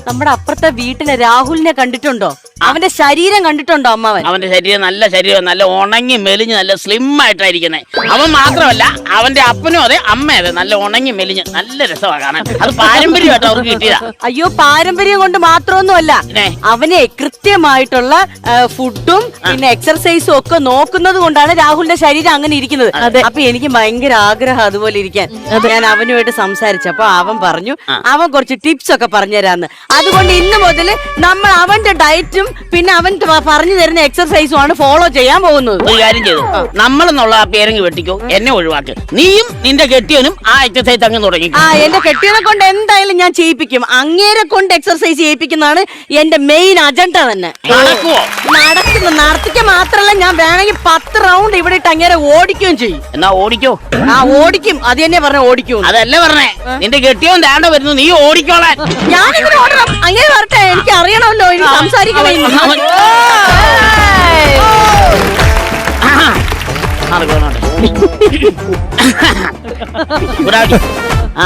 നമ്മുടെ അപ്പുറത്തെ വീട്ടിലെ രാഹുലിനെ കണ്ടിട്ടുണ്ടോ? അവന്റെ ശരീരം കണ്ടിട്ടുണ്ടോ അമ്മാവൻ? അവന്റെ ശരീരം നല്ല ശരീരം, നല്ല ഉണങ്ങി മെലിഞ്ഞ് നല്ല സ്ലിം ആയിട്ടായിരിക്കുന്നത്. അവൻ മാത്രമല്ല അവന്റെ അപ്പനും അതെ അമ്മ അതെ, നല്ല ഉണങ്ങി മെലിഞ്ഞ് നല്ല രസമാണ് കാണാൻ. അത് പാരമ്പര്യമായിട്ട് അവർക്ക് കിട്ടിയതാ. അയ്യോ, പാരമ്പര്യം കൊണ്ട് മാത്രമൊന്നുമല്ല, അവനെ കൃത്യമായിട്ടുള്ള ഫുഡും പിന്നെ എക്സർസൈസും ഒക്കെ നോക്കുന്നത് കൊണ്ടാണ് രാഹുലിന്റെ ശരീരം അങ്ങനെ ഇരിക്കുന്നത്. അപ്പൊ എനിക്ക് ഭയങ്കര ആഗ്രഹം അതുപോലെ ഇരിക്കാൻ. ഞാൻ അവനുമായിട്ട് സംസാരിച്ചപ്പോ അവൻ പറഞ്ഞു അവൻ കുറച്ച് ടിപ്സ് ഒക്കെ പറഞ്ഞുതരാന്ന്. അതുകൊണ്ട് ഇന്ന് മുതൽ നമ്മൾ അവന്റെ ഡയറ്റും പിന്നെ അവൻ പറഞ്ഞു തരുന്ന എക്സർസൈസും ആണ് ഫോളോ ചെയ്യാൻ പോകുന്നത്. ഒരു കാര്യം ചെയ്തു, നമ്മളെന്നുള്ള ആ പേരെങ്കിൽ വെട്ടിക്കോ, എന്നെ ഒഴിവാക്കി. നീയും നിന്റെ കെട്ടിയനും ആ എക്സർസൈസ് അങ്ങ് തുടങ്ങി. എന്റെ കെട്ടിയനെ കൊണ്ട് എന്തായാലും ഞാൻ ചെയ്യിപ്പിക്കും. അങ്ങേരെ കൊണ്ട് എക്സർസൈസ് ചെയ്യിപ്പിക്കുന്നതാണ് എന്റെ മെയിൻ അജണ്ട തന്നെ. നടത്തിക്ക മാത്രല്ല, ഞാൻ വേണമെങ്കിൽ 10 റൗണ്ട് ഇവിടെ ഇട്ട് അങ്ങേരെ ഓടിക്കുകയും ചെയ്യും. എന്നാ ഓടിക്കോ. ഓടിക്കും, അത് തന്നെ പറഞ്ഞ ഓടിക്കും. അതല്ല പറഞ്ഞേ, നിന്റെ കെട്ടിയോൻ ദാണ്ട വരുന്നു, നീ ഓടിക്കോളാൻ. ഞാനിങ്ങനെ ഓടണം, അങ്ങനെ വരട്ടെ, എനിക്ക് അറിയണമല്ലോ, എനിക്ക് സംസാരിക്കണേ.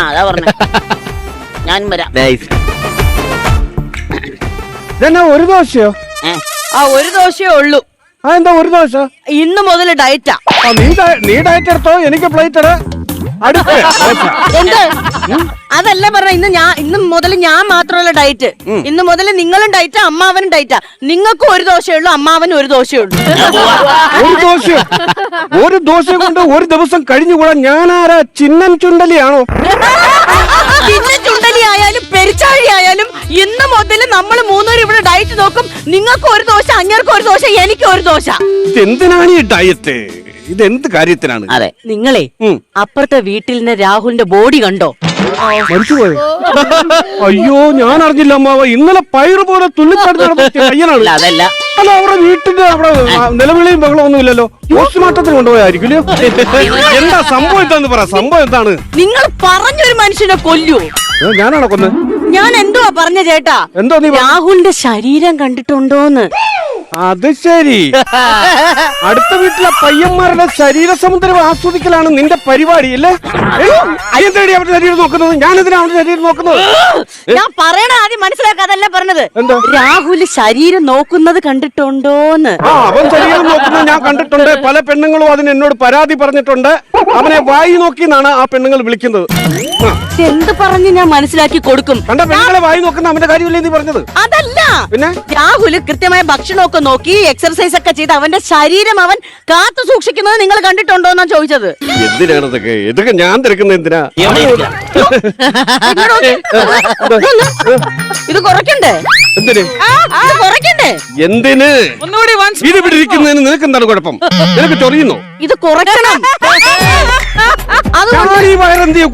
അതാ പറഞ്ഞ ഞാൻ വരാം. ഒരു ദോശയോ? ഒരു ദോശയേ ഉള്ളൂ. എന്താ ഒരു ദോശ? ഇന്ന് മുതൽ ഡയറ്റാ. നീ ഡയറ്റ് എടുത്തോ, എനിക്ക് പ്ലേറ്റ് അതല്ല പറഞ്ഞ, ഇന്ന് മുതൽ ഞാൻ മാത്രമല്ല ഡയറ്റ്. ഇന്ന് മുതൽ നിങ്ങളും ഡയറ്റാ, അമ്മാവനും ഡയറ്റാ. നിങ്ങൾക്കും ഒരു ദോശയേ ഉള്ളൂ, അമ്മാവനും ഒരു ദോശയേ ഉള്ളൂ. ഒരു ദോശ കൊണ്ട് ഒരു ദിവസം കഴിഞ്ഞുകൂടാ. ഞാനാരാ, ചിന്നൻ ചുണ്ടലിയാണോ? ചിന്നൻ ചുണ്ടലി ആയാലും പെരിച്ചാഴി ആയാലും ഇന്ന് മുതൽ നമ്മൾ മൂന്നുപേരും ഇവിടെ ഡയറ്റ് നോക്കും. നിങ്ങൾക്ക് ഒരു ദോശ, അങ്ങേർക്ക് ഒരു ദോശ, എനിക്ക് ഒരു ദോശ. എന്തിനാണ് ഈ ഡയറ്റ്? ഇതെന്ത് കാര്യത്തിനാണ്? അതെ, നിങ്ങളെ അപ്പുറത്തെ വീട്ടിൽ നിന്ന് രാഹുലിന്റെ ബോഡി കണ്ടോ? മരിച്ചുപോയോ? അയ്യോ, ഞാൻ അറിഞ്ഞില്ല അമ്മാവ. ഇന്നലെ പയറ് പോലെ തുള്ളിപ്പറഞ്ഞ പയ്യനാണ്. അതല്ല, അല്ല, അവരുടെ വീട്ടിന്റെ അവിടെ നിലവിളിയും ബഹളമൊന്നും ഇല്ലല്ലോ. പോസ്റ്റ്മോർട്ടത്തിന് കൊണ്ടുപോയായിരിക്കും. എന്താ സംഭവം? എന്താന്ന് പറ, സംഭവം എന്താണ്? നിങ്ങൾ പറഞ്ഞൊരു മനുഷ്യനെ കൊല്ലൂ. ഞാനാണോ കൊന്ന്? ഞാൻ എന്തുവാ പറഞ്ഞ ചേട്ടാ? എന്തോ നീ രാഹുലിന്റെ ശരീരം കണ്ടിട്ടുണ്ടോന്ന്? അത് ശരി, അടുത്ത വീട്ടിലെ പയ്യന്മാരുടെ ശരീര സൗന്ദര്യം ആസ്വദിക്കലാണ് നിന്റെ പരിപാടി അല്ലേ? അയ്യന്തേടി അവരുടെ ശരീരം നോക്കുന്നത്? ഞാനെതിനാ അവരുടെ ശരീരം നോക്കുന്നത്? ഞാൻ പറയണ ആദ്യം മനസ്സിലാക്കാതല്ല പറഞ്ഞത്. എന്താ? രാഹുല് ശരീരം നോക്കുന്നത് കണ്ടിട്ടുണ്ടോന്ന്? അവൻ ശരീരം നോക്കുന്നത് ഞാൻ കണ്ടിട്ടുണ്ട്. പല പെണ്ണുങ്ങളും അതിന് എന്നോട് പരാതി പറഞ്ഞിട്ടുണ്ട്. അവനെ വായി നോക്കി എന്നാണ് ആ പെണ്ണുങ്ങൾ വിളിക്കുന്നത്. എന്ത് പറഞ്ഞ് ഞാൻ മനസ്സിലാക്കി കൊടുക്കും? കണ്ട പെണ്ണുങ്ങളെ വായി നോക്കുന്ന അവന്റെ കാര്യമല്ലേ നീ പറഞ്ഞത്? അതല്ല, പിന്നെ രാഹുല് കൃത്യമായ ഭക്ഷണമൊക്കെ നോക്കി എക്സർസൈസ് ഒക്കെ ചെയ്ത് അവന്റെ ശരീരം അവൻ കാത്തു സൂക്ഷിക്കുന്നത് നിങ്ങൾ കണ്ടിട്ടുണ്ടോ എന്നാ ചോദിച്ചത്. എന്തിനാണ് ഇതൊക്കെ ഞാൻ തിരക്കുന്നത്? എന്തിനാ ഇത് കുറയ്ക്കണ്ടേ? എന്തിന് കുറയ്ക്കണ്ടേ? എന്തിന് ഇത് ഇവിടെ ഇരിക്കുന്നതിന് നിനക്ക് എന്താണ് കുഴപ്പം? നിനക്ക് ചൊറിയുന്നോ? ഇത് കുറയ്ക്കണം.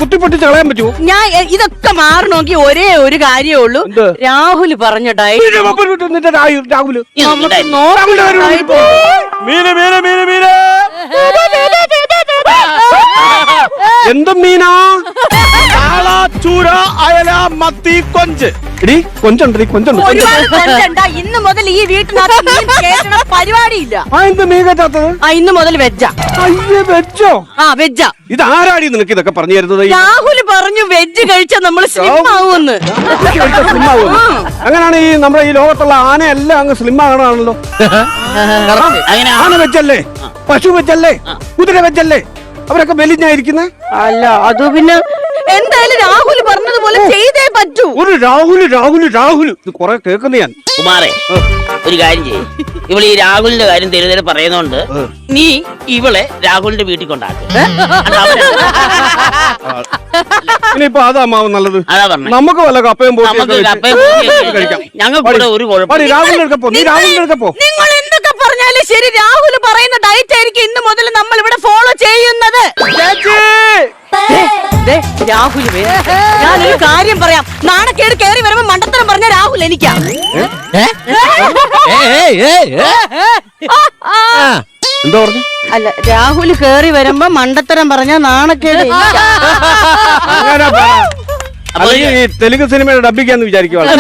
കുത്തിപ്പൊട്ടിച്ച് കളയാൻ പറ്റുമോ? ഞാൻ ഇതൊക്കെ മാറണമെങ്കിൽ ഒരേ ഒരു കാര്യമേ ഉള്ളൂ. രാഹുൽ പറഞ്ഞ എന്തും മീനാ? ചൂര, അയല, മത്തി, കൊഞ്ച്. കൊഞ്ചുണ്ട്, കൊഞ്ചുണ്ട്. ഇന്ന് മുതൽ ഈ വീട്ടിനകത്ത് പരിപാടിയില്ല. മീൻ കറ്റാത്തത് ഇന്ന് മുതൽ വെജ്ജാ. വെജോ? വെജ്ജാ. ഇത് ആരാടി നിനക്ക് ഇതൊക്കെ പറഞ്ഞു തരുന്നത്? രാഹുൽ പറഞ്ഞു വെജ് കഴിച്ചാൽ നമ്മൾ സ്ലിം ആവുമെന്ന്. അങ്ങനെയാണ് ഈ നമ്മുടെ ഈ ലോകത്തുള്ള ആനയെല്ലാം അങ്ങ് സ്ലിം ആകണമാണല്ലോ. ആന വെച്ചല്ലേ, പശു വെച്ചല്ലേ, കുതിര വെച്ചല്ലേ അവരൊക്കെ മെലിഞ്ഞായിരിക്കുന്നേ? അല്ല, അത് പിന്നെ എന്തായാലും രാഹുൽ പറഞ്ഞതുപോലെ ചെയ്തേ പറ്റൂ. ഒരു രാഹുൽ ഇത് കൊറേ കേൾക്കുന്ന ഞാൻ. കുമാറേ, ഒരു കാര്യം ചെയ്യും, ഇവള് ഈ രാഹുലിന്റെ കാര്യം തെരുതരെ പറയുന്നോണ്ട് നീ ഇവളെ രാഹുലിന്റെ വീട്ടിൽ കൊണ്ടാക്കും. ഇനിയിപ്പോ അതാ മാവ് നല്ലത്. അതാ പറഞ്ഞു, നമുക്ക് വല്ല കപ്പയും കഴിക്കാം. ഞങ്ങൾക്ക് ഒരു കുഴപ്പം. നിങ്ങൾ എന്തൊക്കെ പറഞ്ഞാലും ശരി, രാഹുൽ പറയുന്ന ഡയറ്റ് ആയിരിക്കും ഇന്ന് മുതൽ നമ്മൾ ഇവിടെ ഫോളോ ചെയ്യുന്നത്. രാഹുൽ, ഞാനൊരു കാര്യം പറയാം. നാണക്കേട് കയറി വരുമ്പോ മണ്ടത്തരം പറഞ്ഞ രാഹുൽ എനിക്കാ. എന്താ പറഞ്ഞു? അല്ല, രാഹുൽ കേറി വരുമ്പോ മണ്ടത്തരം പറഞ്ഞ നാണക്കേട് തെലുങ്ക് സിനിമയുടെ ഡബിക്കാന്ന് വിചാരിക്കുവാണ്.